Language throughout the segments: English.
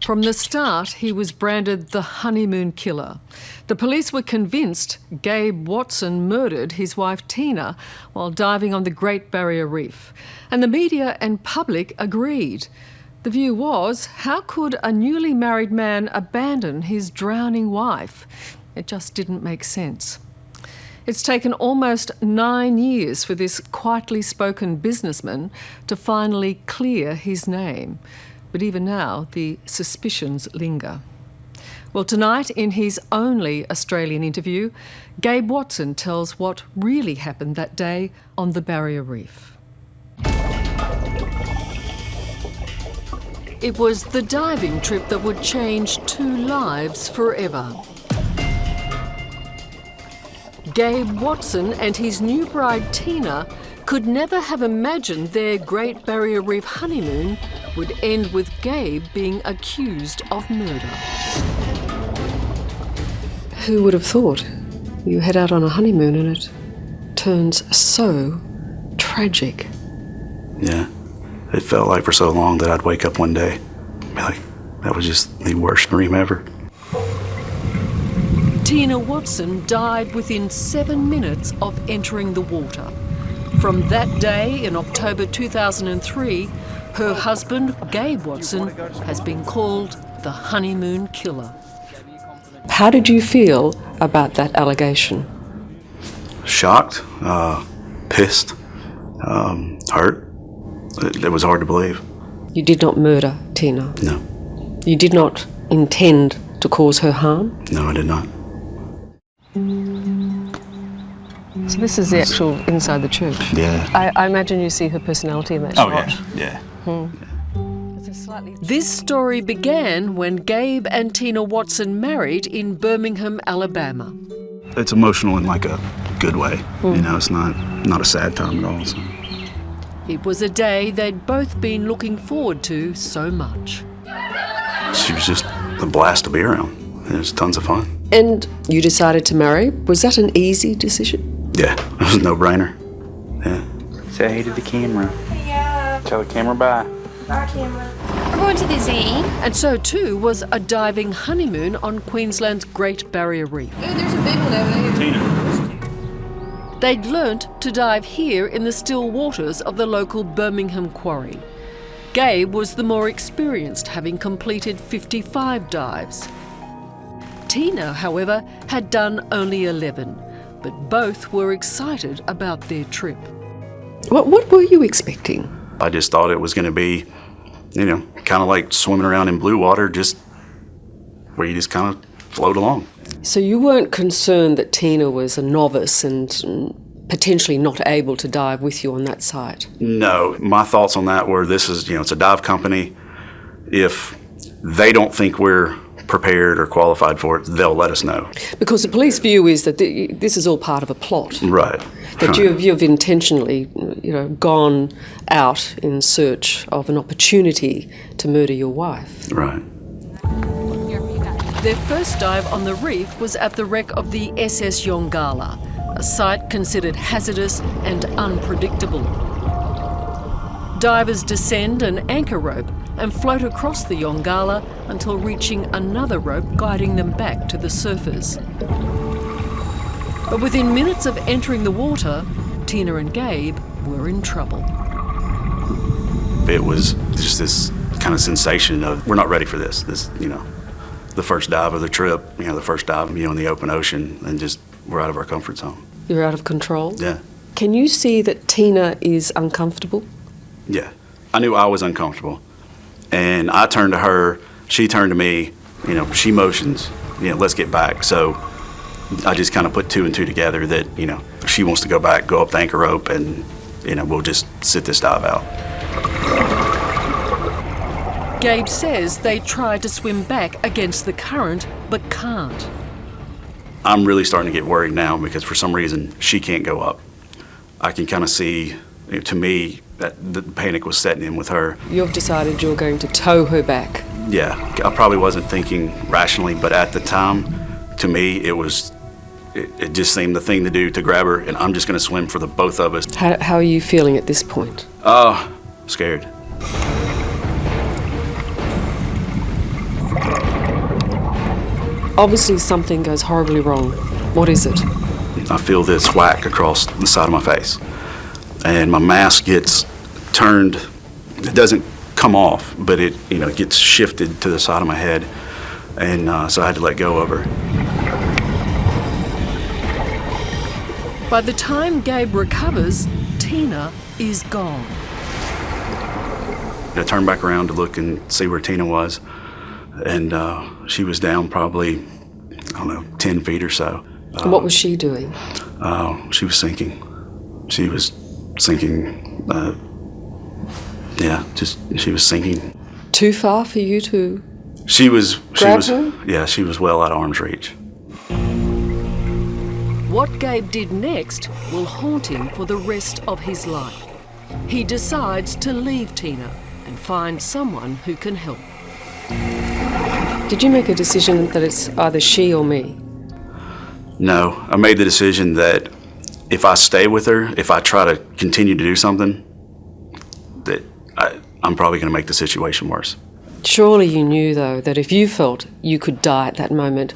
From the start, he was branded the Honeymoon Killer. The police were convinced Gabe Watson murdered his wife Tina while diving on the Great Barrier Reef. And the media and public agreed. The view was, how could a newly married man abandon his drowning wife? It just didn't make sense. It's taken almost 9 years for this quietly spoken businessman to finally clear his name. But even now, the suspicions linger. Well, tonight, in his only Australian interview, Gabe Watson tells what really happened that day on the Barrier Reef. It was the diving trip that would change 2 lives forever. Gabe Watson and his new bride Tina could never have imagined their Great Barrier Reef honeymoon would end with Gabe being accused of murder. Who would have thought? You head out on a honeymoon and it turns so tragic. Yeah, it felt like for so long that I'd wake up one day and be like, that was just the worst dream ever. Tina Watson died within 7 minutes of entering the water. From that day in October 2003, her husband, Gabe Watson, has been called the Honeymoon Killer. How did you feel about that allegation? Shocked, pissed, hurt. It was hard to believe. You did not murder Tina? No. You did not intend to cause her harm? No, I did not. So this is the actual inside the church? Yeah. I imagine you see her personality in that shot. Yeah. This story began when Gabe and Tina Watson married in Birmingham, Alabama. It's emotional in like a good way. You know, it's not a sad time at all. So. It was a day they'd both been looking forward to so much. She was just a blast to be around. It was tons of fun. And you decided to marry. Was that an easy decision? Yeah, it was a no-brainer. Yeah. Say hey to the camera. Yeah. Tell the camera bye. Bye, camera. We're going to the zoo. And so too was a diving honeymoon on Queensland's Great Barrier Reef. Ooh, there's a big one over there. Tina. They'd learnt to dive here in the still waters of the local Birmingham quarry. Gabe was the more experienced, having completed 55 dives. Tina, however, had done only 11, but both were excited about their trip. What were you expecting? I just thought it was going to be, you know, kind of like swimming around in blue water, just where you just kind of float along. So you weren't concerned that Tina was a novice and potentially not able to dive with you on that site? No, my thoughts on that were this is, you know, it's a dive company. If they don't think we're prepared or qualified for it, they'll let us know. Because the police view is that this is all part of a plot. Right. That you've intentionally, you know, gone out in search of an opportunity to murder your wife. Right. Their first dive on the reef was at the wreck of the SS Yongala, a site considered hazardous and unpredictable. Divers descend an anchor rope and float across the Yongala until reaching another rope guiding them back to the surface. But within minutes of entering the water, Tina and Gabe were in trouble. It was just this kind of sensation of, we're not ready for this. This, you know, the first dive of the trip, you know, the first dive, you know, in the open ocean, and just, we're out of our comfort zone. You're out of control? Yeah. Can you see that Tina is uncomfortable? Yeah. I knew I was uncomfortable. And I turned to her, she turned to me, you know, she motions, you know, let's get back. So I just kind of put 2 and 2 together that, you know, if she wants to go back, go up the anchor rope, and, you know, we'll just sit this dive out. Gabe says they tried to swim back against the current, but can't. I'm really starting to get worried now because for some reason she can't go up. I can kind of see, you know, to me, that the panic was setting in with her. You've decided you're going to tow her back. Yeah, I probably wasn't thinking rationally, but at the time, to me, it just seemed the thing to do, to grab her, and I'm just going to swim for the both of us. How are you feeling at this point? Scared. Obviously something goes horribly wrong. What is it? I feel this whack across the side of my face, and my mask gets turned. It doesn't come off, but it gets shifted to the side of my head, and so I had to let go of her. By the time Gabe recovers, Tina is gone. I turned back around to look and see where Tina was, and she was down probably, 10 feet or so. And what was she doing? She was sinking. She was sinking. She was sinking. Too far for you to grab her? Yeah, she was well out of arm's reach. What Gabe did next will haunt him for the rest of his life. He decides to leave Tina and find someone who can help. Did you make a decision that it's either she or me? No, I made the decision that if I stay with her, if I try to continue to do something, that I'm probably going to make the situation worse. Surely you knew, though, that if you felt you could die at that moment,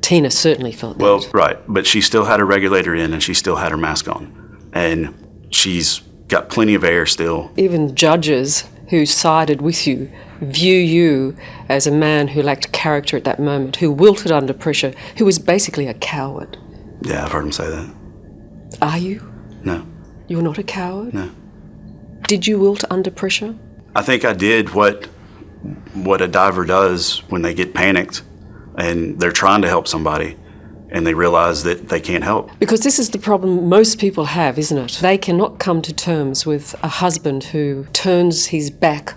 Tina certainly felt that. Well, right, but she still had her regulator in and she still had her mask on. And she's got plenty of air still. Even judges who sided with you view you as a man who lacked character at that moment, who wilted under pressure, who was basically a coward. Yeah, I've heard them say that. Are you? No. You're not a coward? No. Did you wilt under pressure? I think I did what a diver does when they get panicked and they're trying to help somebody and they realize that they can't help. Because this is the problem most people have, isn't it? They cannot come to terms with a husband who turns his back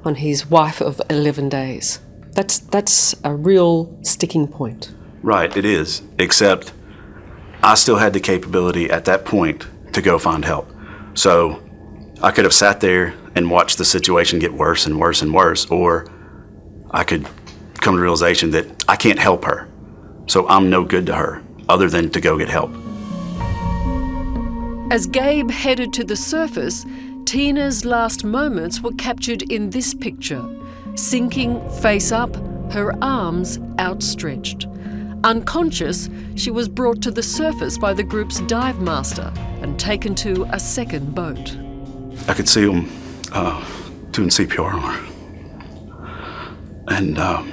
on his wife of 11 days. That's a real sticking point. Right, it is, except I still had the capability at that point to go find help. So I could have sat there and watched the situation get worse and worse and worse, or I could come to the realization that I can't help her. So I'm no good to her, other than to go get help. As Gabe headed to the surface, Tina's last moments were captured in this picture, sinking face up, her arms outstretched. Unconscious, she was brought to the surface by the group's dive master and taken to a second boat. I could see them doing CPR on her. And I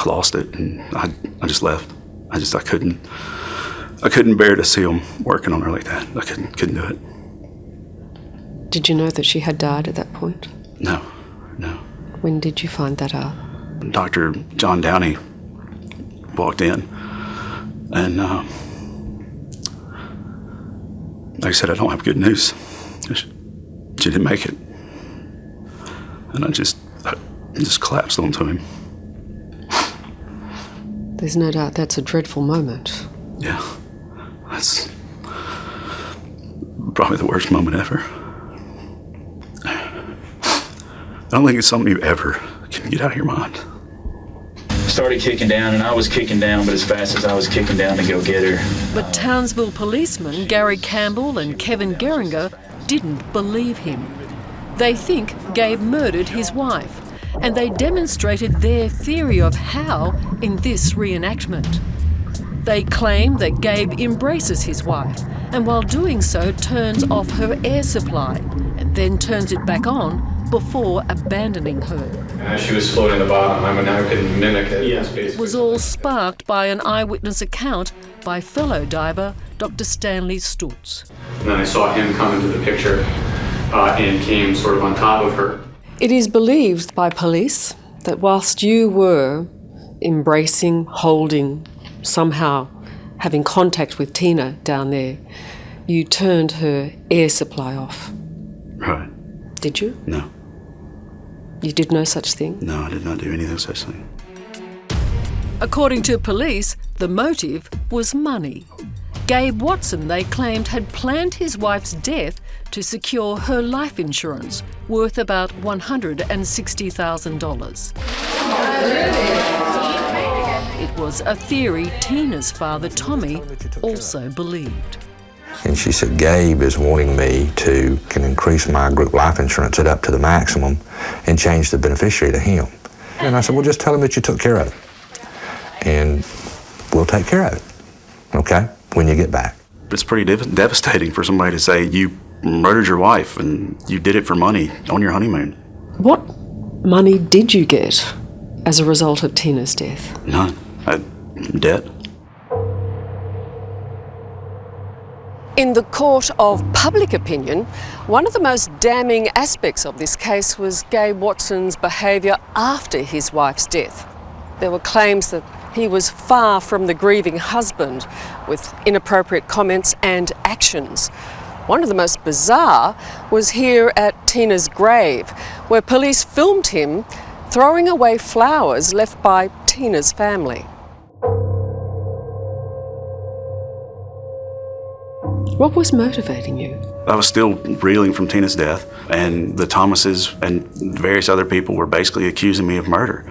lost it, and I just left. I couldn't bear to see them working on her like that. I couldn't do it. Did you know that she had died at that point? No. When did you find that out? Dr. John Downey walked in, and like I said, I don't have good news. She didn't make it. And I just collapsed onto him. There's no doubt that's a dreadful moment. Yeah, that's probably the worst moment ever. I don't think it's something you ever can get out of your mind. Started kicking down, and I was kicking down, but as fast as I was kicking down to go get her. But Townsville policemen Gary Campbell and Kevin Geringer didn't believe him. They think Gabe murdered his wife, and they demonstrated their theory of how in this reenactment. They claim that Gabe embraces his wife, and while doing so turns off her air supply, and then turns it back on before abandoning her. As she was floating at the bottom, I couldn't mimic it. Yes, It was all sparked by an eyewitness account by fellow diver Dr. Stanley Stutz. And then I saw him come into the picture and came sort of on top of her. It is believed by police that whilst you were embracing, holding, somehow having contact with Tina down there, you turned her air supply off. Right. Did you? No. You did no such thing? No, I did not do anything such thing. According to police, the motive was money. Gabe Watson, they claimed, had planned his wife's death to secure her life insurance, worth about $160,000. It was a theory Tina's father, Tommy, also believed. And she said, Gabe is wanting me to can increase my group life insurance it up to the maximum and change the beneficiary to him. And I said, well, just tell him that you took care of it. And we'll take care of it, okay, when you get back. It's pretty devastating for somebody to say you murdered your wife and you did it for money on your honeymoon. What money did you get as a result of Tina's death? None. Debt. In the court of public opinion, one of the most damning aspects of this case was Gabe Watson's behaviour after his wife's death. There were claims that he was far from the grieving husband, with inappropriate comments and actions. One of the most bizarre was here at Tina's grave, where police filmed him throwing away flowers left by Tina's family. What was motivating you? I was still reeling from Tina's death, and the Thomases and various other people were basically accusing me of murder.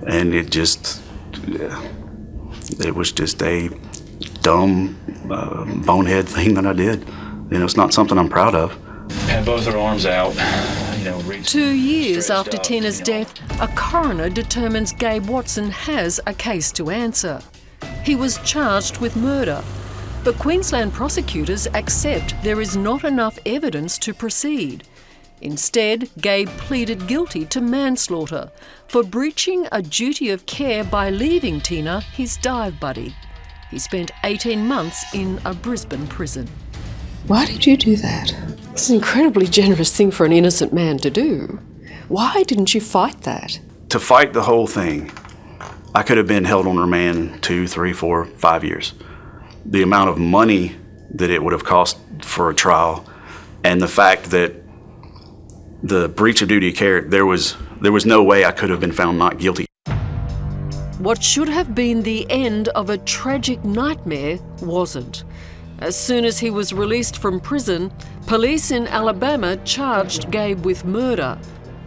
And it was just a dumb, bonehead thing that I did. It's not something I'm proud of. Had both her arms out, 2 years after Tina's death, a coroner determines Gabe Watson has a case to answer. He was charged with murder, but Queensland prosecutors accept there is not enough evidence to proceed. Instead, Gabe pleaded guilty to manslaughter for breaching a duty of care by leaving Tina, his dive buddy. He spent 18 months in a Brisbane prison. Why did you do that? It's an incredibly generous thing for an innocent man to do. Why didn't you fight that? To fight the whole thing, I could have been held on remand 2, 3, 4, 5 years. The amount of money that it would have cost for a trial, and the fact that the breach of duty of care, there was no way I could have been found not guilty. What should have been the end of a tragic nightmare wasn't. As soon as he was released from prison, police in Alabama charged Gabe with murder.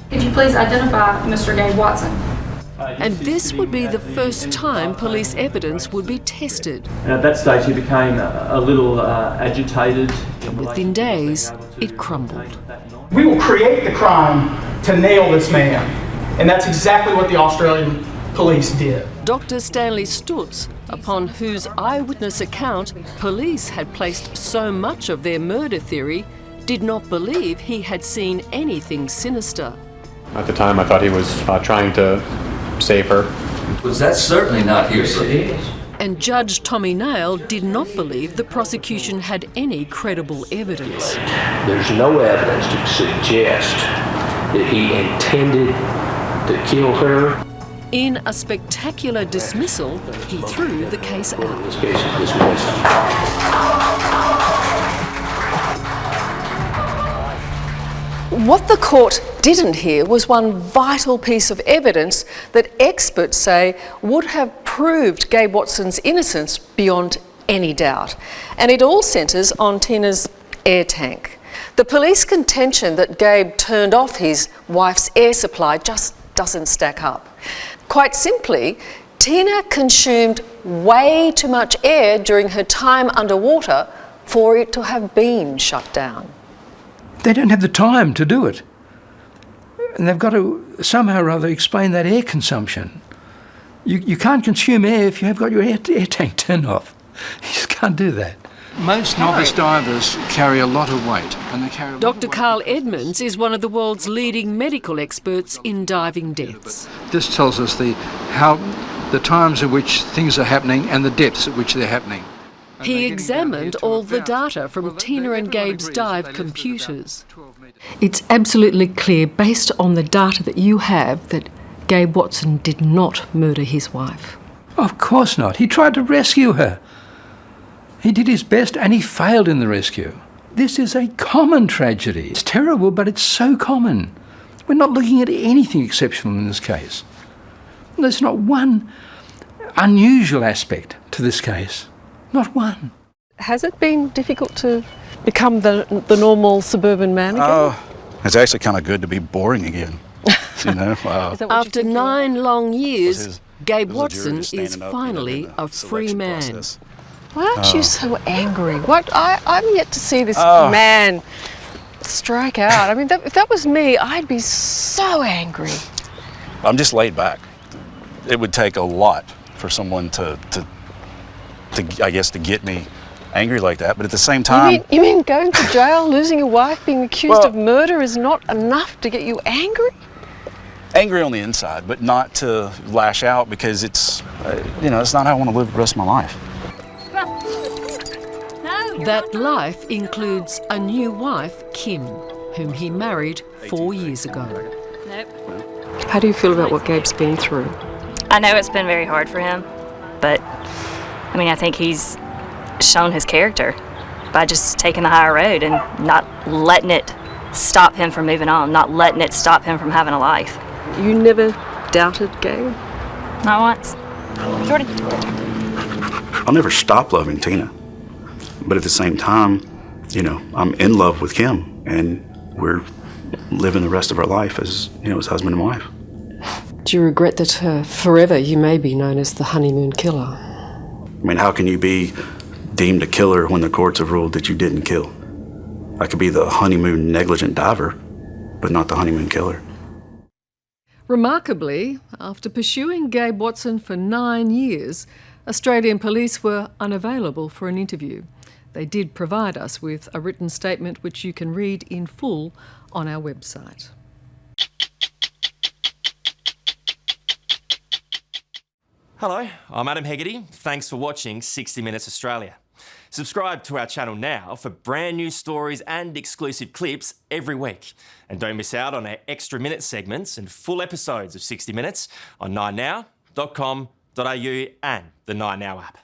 Could you please identify Mr. Gabe Watson? And this would be the first time police evidence would be tested. And at that stage he became a little agitated. And within days, it crumbled. We will create the crime to nail this man. And that's exactly what the Australian police did. Dr. Stanley Stutz, upon whose eyewitness account police had placed so much of their murder theory, did not believe he had seen anything sinister. At the time, I thought he was trying to save her. Well, that's certainly not hearsay. And Judge Tommy Nail did not believe the prosecution had any credible evidence. There's no evidence to suggest that he intended to kill her. In a spectacular dismissal, he threw the case out. This case is dismissed. What the court didn't hear was one vital piece of evidence that experts say would have proved Gabe Watson's innocence beyond any doubt. And it all centres on Tina's air tank. The police contention that Gabe turned off his wife's air supply just doesn't stack up. Quite simply, Tina consumed way too much air during her time underwater for it to have been shut down. They don't have the time to do it. And they've got to somehow or other explain that air consumption. You can't consume air if you have got your air tank turned off. You just can't do that. Most novice divers carry a lot of weight. And they carry Dr. Carl Edmonds is one of the world's leading medical experts in diving deaths. This tells us the times at which things are happening and the depths at which they're happening. He examined all the data from Tina and Gabe's dive computers. It's absolutely clear, based on the data that you have, that Gabe Watson did not murder his wife. Of course not. He tried to rescue her. He did his best and he failed in the rescue. This is a common tragedy. It's terrible, but it's so common. We're not looking at anything exceptional in this case. There's not one unusual aspect to this case. Not one. Has it been difficult to become the normal suburban man again? It's actually kind of good to be boring again. After 9 long years, Gabe Watson is finally a free man. Why aren't you so angry? I'm yet to see this man strike out. I mean, if that was me, I'd be so angry. I'm just laid back. it would take a lot for someone to I guess, to get me angry like that. But at the same time... You mean going to jail, losing your wife, being accused Well, of murder is not enough to get you angry? Angry on the inside, but not to lash out, because it's, you know, it's not how I want to live the rest of my life. That life includes a new wife, Kim, whom he married 4 years ago. Nope. How do you feel about what Gabe's been through? I know it's been very hard for him, but I mean, I think he's shown his character by just taking the higher road and not letting it stop him from moving on, not letting it stop him from having a life. You never doubted Gabe? Not once. Jordan. I'll never stop loving Tina. But at the same time, you know, I'm in love with Kim, and we're living the rest of our life as, you know, as husband and wife. Do you regret that forever you may be known as the Honeymoon Killer? I mean, how can you be deemed a killer when the courts have ruled that you didn't kill? I could be the honeymoon negligent diver, but not the honeymoon killer. Remarkably, after pursuing Gabe Watson for 9 years, Australian police were unavailable for an interview. They did provide us with a written statement which you can read in full on our website. Hello, I'm Adam Hegarty. Thanks for watching 60 Minutes Australia. Subscribe to our channel now for brand new stories and exclusive clips every week. And don't miss out on our extra minute segments and full episodes of 60 Minutes on 9now.com.au and the 9Now app.